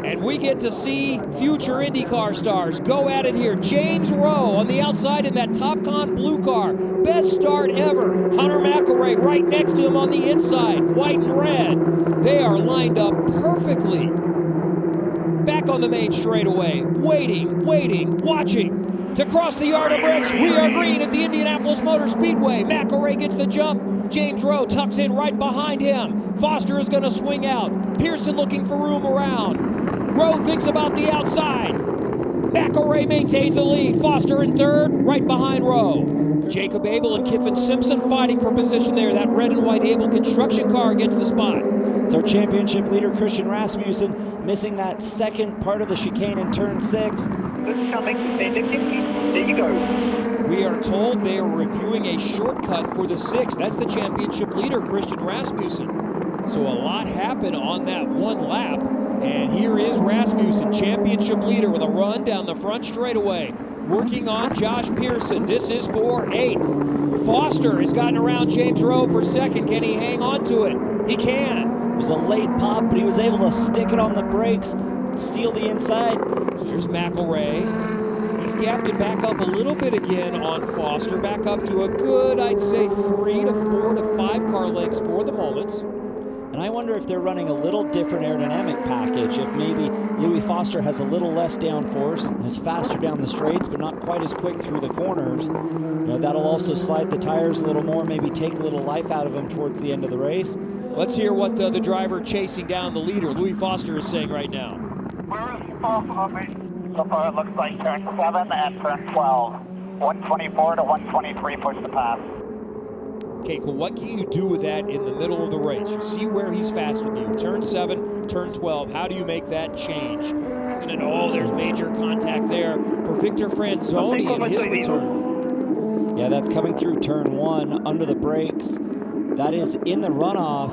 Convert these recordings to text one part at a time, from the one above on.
And we get to see future IndyCar stars go at it here. James Rowe on the outside in that Top Con blue car. Best start ever. Hunter McElroy right next to him on the inside. White and red. They are lined up perfectly. Back on the main straightaway. Waiting, watching. To cross the yard of bricks, we are green at the Indianapolis Motor Speedway. McElroy gets the jump. James Rowe tucks in right behind him. Foster is going to swing out. Pearson looking for room around. Rowe thinks about the outside. McElroy maintains the lead. Foster in third, right behind Rowe. Jacob Abel and Kiffin Simpson fighting for position there. That red and white Abel construction car gets the spot. It's our championship leader, Christian Rasmussen, missing that second part of the chicane in turn 6. This is coming. There you go. We are told they are reviewing a shortcut for the 6. That's the championship leader, Christian Rasmussen. So a lot happened on that one lap. And here is Rasmussen, championship leader, with a run down the front straightaway. Working on Josh Pearson. This is for 8th. Foster has gotten around James Rowe for 2nd. Can he hang on to it? He can. It was a late pop, but he was able to stick it on the brakes, steal the inside. Here's McElroy. He's gapped it back up a little bit again on Foster. Back up to a good, I'd say, 3 to 4 to 5 car lengths for the moment. And I wonder if they're running a little different aerodynamic package, if maybe Louis Foster has a little less downforce, is faster down the straights, but not quite as quick through the corners. You know, that'll also slide the tires a little more, maybe take a little life out of them towards the end of the race. Let's hear what the driver chasing down the leader, Louis Foster, is saying right now. Where is Foster on me? So far it looks like turn 7 and turn 12. 124 to 123 push the pass. Okay, cool. What can you do with that in the middle of the race? You see where he's faster than you. Turn 7, turn 12. How do you make that change? And there's major contact there for Victor Franzoni in his return. Yeah, that's coming through turn 1 under the brakes. That is in the runoff.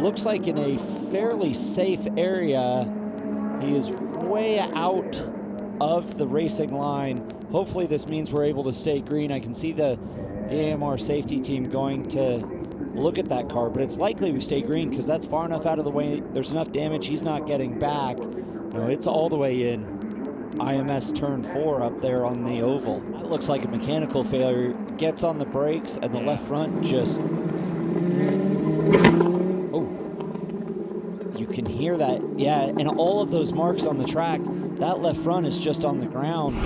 Looks like in a fairly safe area. He is way out of the racing line. Hopefully this means we're able to stay green. I can see the AMR safety team going to look at that car, but it's likely we stay green because that's far enough out of the way. There's enough damage. He's not getting back. You know, it's all the way in IMS turn 4 up there on the oval. That looks like a mechanical failure. Gets on the brakes and the left front just... Oh, you can hear that. Yeah, and all of those marks on the track, that left front is just on the ground.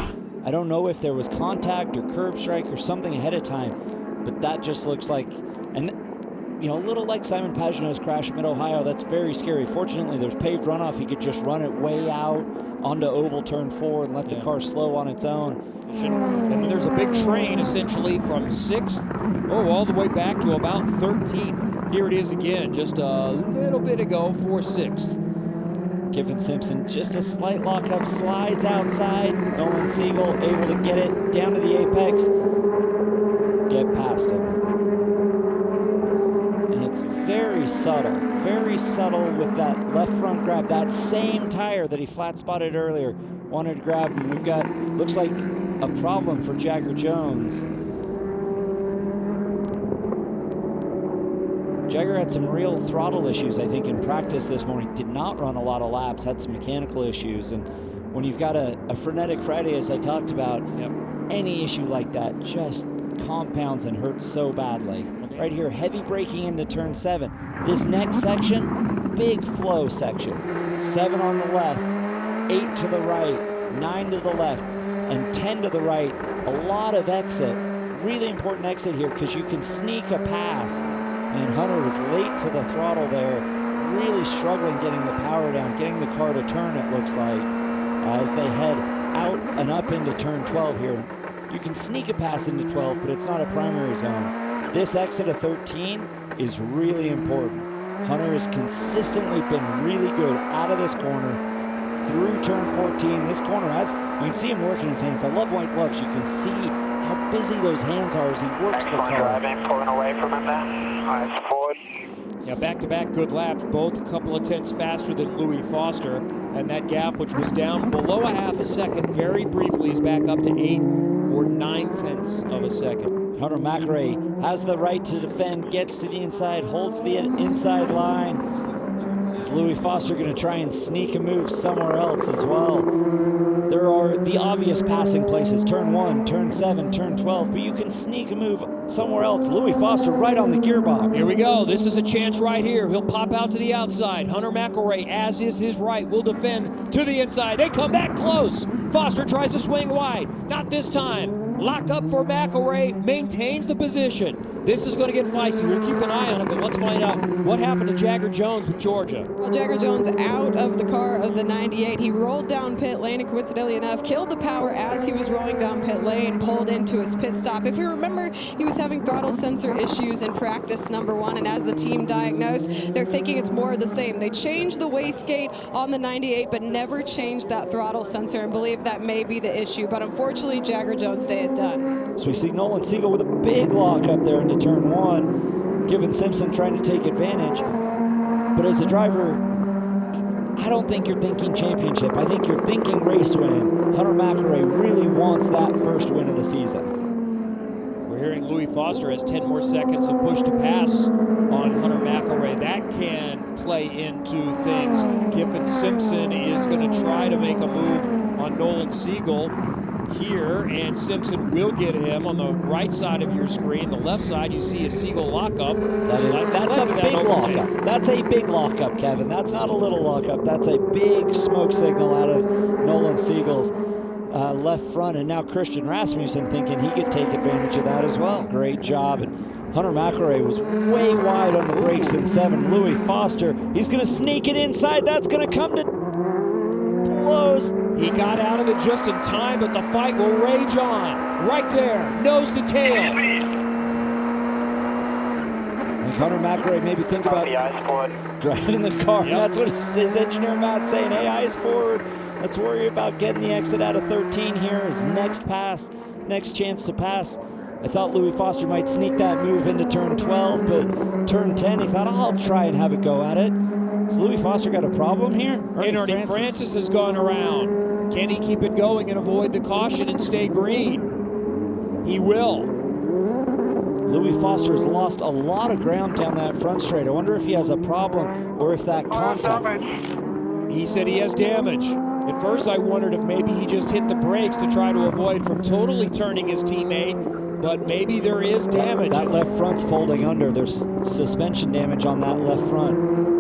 I don't know if there was contact or curb strike or something ahead of time, but that just looks like, and you know, a little like Simon Pagenaud's crash at Mid-Ohio. That's very scary. Fortunately, there's paved runoff. He could just run it way out onto oval turn 4 and let the car slow on its own. And there's a big train essentially from 6th, all the way back to about 13th. Here it is again, just a little bit ago for 6th. Kiffin Simpson, just a slight lockup, slides outside. Nolan Siegel able to get it down to the apex, get past him. And it's very subtle with that left front grab. That same tire that he flat spotted earlier, wanted to grab, and we've got, looks like a problem for Jagger Jones. Jagger had some real throttle issues, I think, in practice this morning. Did not run a lot of laps, had some mechanical issues. And when you've got a frenetic Friday, as I talked about, any issue like that just compounds and hurts so badly. Right here, heavy braking into turn 7. This next section, big flow section. 7 on the left, 8 to the right, 9 to the left, and 10 to the right. A lot of exit. Really important exit here because you can sneak a pass. And Hunter was late to the throttle there, really struggling getting the power down, getting the car to turn, it looks like, as they head out and up into turn 12 here. You can sneak a pass into 12, but it's not a primary zone. This exit of 13 is really important. Hunter has consistently been really good out of this corner through turn 14. This corner has, you can see him working his hands. I love white gloves. You can see how busy those hands are as he works the car. Driving, pulling away from him there. Nice forward. Yeah, back-to-back good laps, both a couple of tenths faster than Louis Foster. And that gap, which was down below a half a second, very briefly is back up to 8 or 9 tenths of a second. Hunter McElroy has the right to defend, gets to the inside, holds the inside line. Is Louis Foster going to try and sneak a move somewhere else as well? There are the obvious passing places, turn 1, turn 7, turn 12, but you can sneak a move somewhere else. Louis Foster right on the gearbox. Here we go. This is a chance right here. He'll pop out to the outside. Hunter McElroy, as is his right, will defend to the inside. They come that close. Foster tries to swing wide. Not this time. Lock up for McElroy, maintains the position. This is going to get feisty. We'll keep an eye on it, but let's find out what happened to Jagger Jones with Georgia. Well, Jagger Jones out of the car of the 98. He rolled down pit lane and coincidentally enough, killed the power as he was rolling down pit lane, pulled into his pit stop. If we remember, he was having throttle sensor issues in practice number 1, and as the team diagnosed, they're thinking it's more of the same. They changed the wastegate on the 98, but never changed that throttle sensor and believe that may be the issue. But unfortunately, Jagger Jones' day is done. So we see Nolan Siegel with a big lock up there into turn 1, Given Simpson trying to take advantage. But as a driver, I don't think you're thinking championship. I think you're thinking race win. Hunter McElroy really wants that first win of the season. We're hearing Louis Foster has 10 more seconds of push to pass on Hunter McElroy. That can play into things. Giffen Simpson is going to try to make a move on Nolan Siegel here, and Simpson will get him on the right side of your screen. The left side, you see a Siegel lockup. That's a big lockup. That's a big lockup, Kevin. That's not a little lockup. That's a big smoke signal out of Nolan Siegel's left front. And now Christian Rasmussen thinking he could take advantage of that as well. Great job. And Hunter McElroy was way wide on the brakes in 7. Louis Foster, he's going to sneak it inside. That's going to come to blows. He got out of it just in time, but the fight will rage on. Right there, nose to tail. And Hunter McElroy maybe think about driving the car. Yep. That's what his engineer Matt's saying. Hey, eyes forward. Let's worry about getting the exit out of 13 here. His next pass, next chance to pass. I thought Louis Foster might sneak that move into turn 12, but turn 10, he thought, I'll try and have a go at it. Has Louis Foster got a problem here? Ernie Francis has gone around. Can he keep it going and avoid the caution and stay green? He will. Louis Foster has lost a lot of ground down that front straight. I wonder if he has a problem or if that contact. He said he has damage. At first I wondered if maybe he just hit the brakes to try to avoid from totally turning his teammate, but maybe there is damage. That left front's folding under. There's suspension damage on that left front.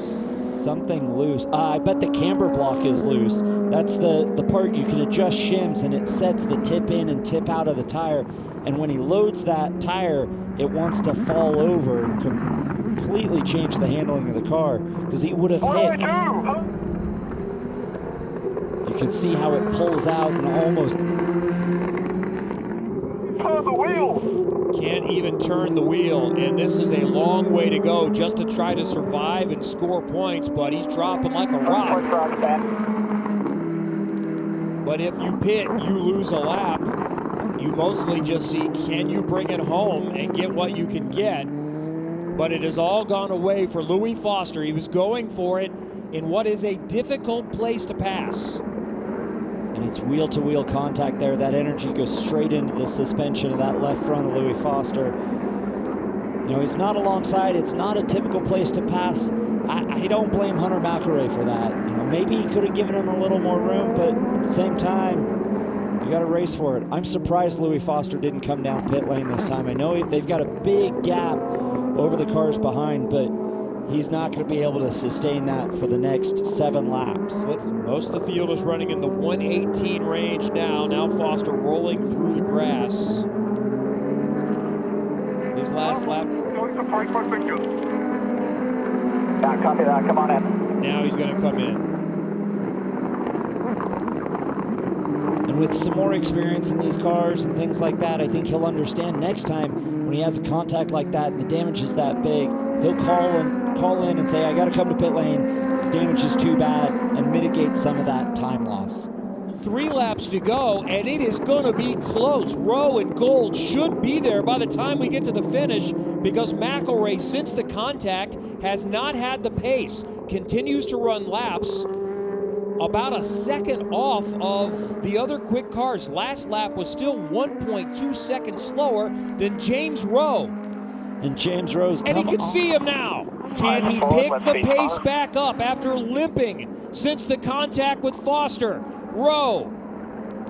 Something loose. I bet the camber block is loose. That's the part you can adjust shims and it sets the tip in and tip out of the tire. And when he loads that tire, it wants to fall over and completely change the handling of the car because he would have hit. You can see how it pulls out and almost. Turn the wheel. Can't even turn the wheel, and this is a long way to go just to try to survive and score points, but he's dropping like a rock. But if you pit, you lose a lap. You mostly just see, can you bring it home and get what you can get? But it has all gone away for Louis Foster. He was going for it in what is a difficult place to pass. And it's wheel-to-wheel contact there. That energy goes straight into the suspension of that left front of Louis Foster. You know, he's not alongside. It's not a typical place to pass. I don't blame Hunter McElroy for that. You know, maybe he could have given him a little more room, but at the same time, you got to race for it. I'm surprised Louis Foster didn't come down pit lane this time. I know they've got a big gap over the cars behind, but he's not going to be able to sustain that for the next 7 laps. Most of the field is running in the 118 range now. Now Foster rolling through the grass. His last lap. Yeah, copy that. Come on in. Now he's going to come in. And with some more experience in these cars and things like that, I think he'll understand next time when he has a contact like that and the damage is that big, he'll call in and say, I got to come to pit lane, the damage is too bad, and mitigate some of that time loss. 3 laps to go, and it is going to be close. Rowe and Gold should be there by the time we get to the finish because McElroy, since the contact, has not had the pace. Continues to run laps about a second off of the other quick cars. Last lap was still 1.2 seconds slower than James Rowe. And James Rowe's and he can see him now. Can he pick the pace back up after limping since the contact with Foster? Rowe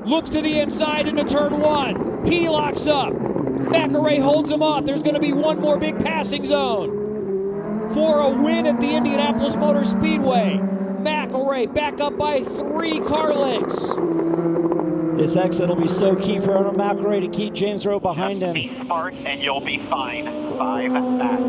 looks to the inside into turn 1. He locks up. McElrea holds him off. There's going to be one more big passing zone for a win at the Indianapolis Motor Speedway. McElrea back up by 3 car lengths. This exit will be so key for Hunter McElrea to keep James Rowe behind him. Be smart and you'll be fine. 5 back.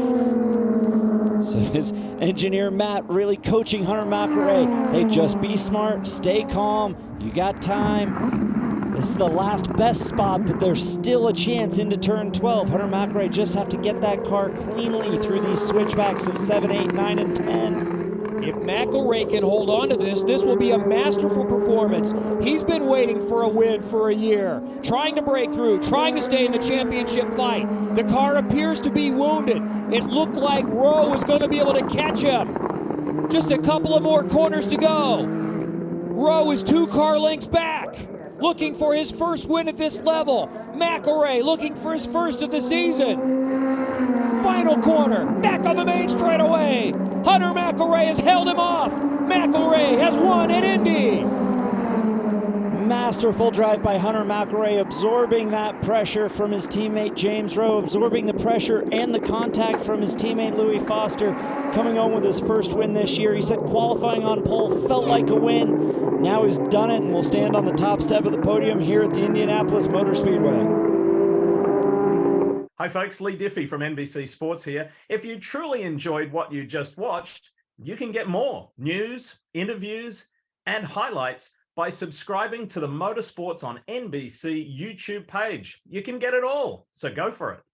So his engineer Matt really coaching Hunter McElrea. Hey, just be smart, stay calm, you got time. This is the last best spot, but there's still a chance into turn 12. Hunter McElrea just have to get that car cleanly through these switchbacks of 7, 8, 9, and 10. If McElrea can hold on to this will be a masterful performance. He's been waiting for a win for a year, trying to break through, trying to stay in the championship fight. The car appears to be wounded. It looked like Rowe was going to be able to catch him. Just a couple of more corners to go. Rowe is 2 car lengths back, looking for his first win at this level. McElrea looking for his first of the season. Final corner, back on the main straightaway. Hunter McElrea has held him off. McElrea has won at Indy. Masterful drive by Hunter McElrea, absorbing that pressure from his teammate James Rowe, absorbing the pressure and the contact from his teammate Louis Foster, coming home with his first win this year. He said qualifying on pole felt like a win. Now he's done it and will stand on the top step of the podium here at the Indianapolis Motor Speedway. Hi folks, Lee Diffie from NBC Sports here. If you truly enjoyed what you just watched, you can get more news, interviews, and highlights by subscribing to the Motorsports on NBC YouTube page. You can get it all, so go for it.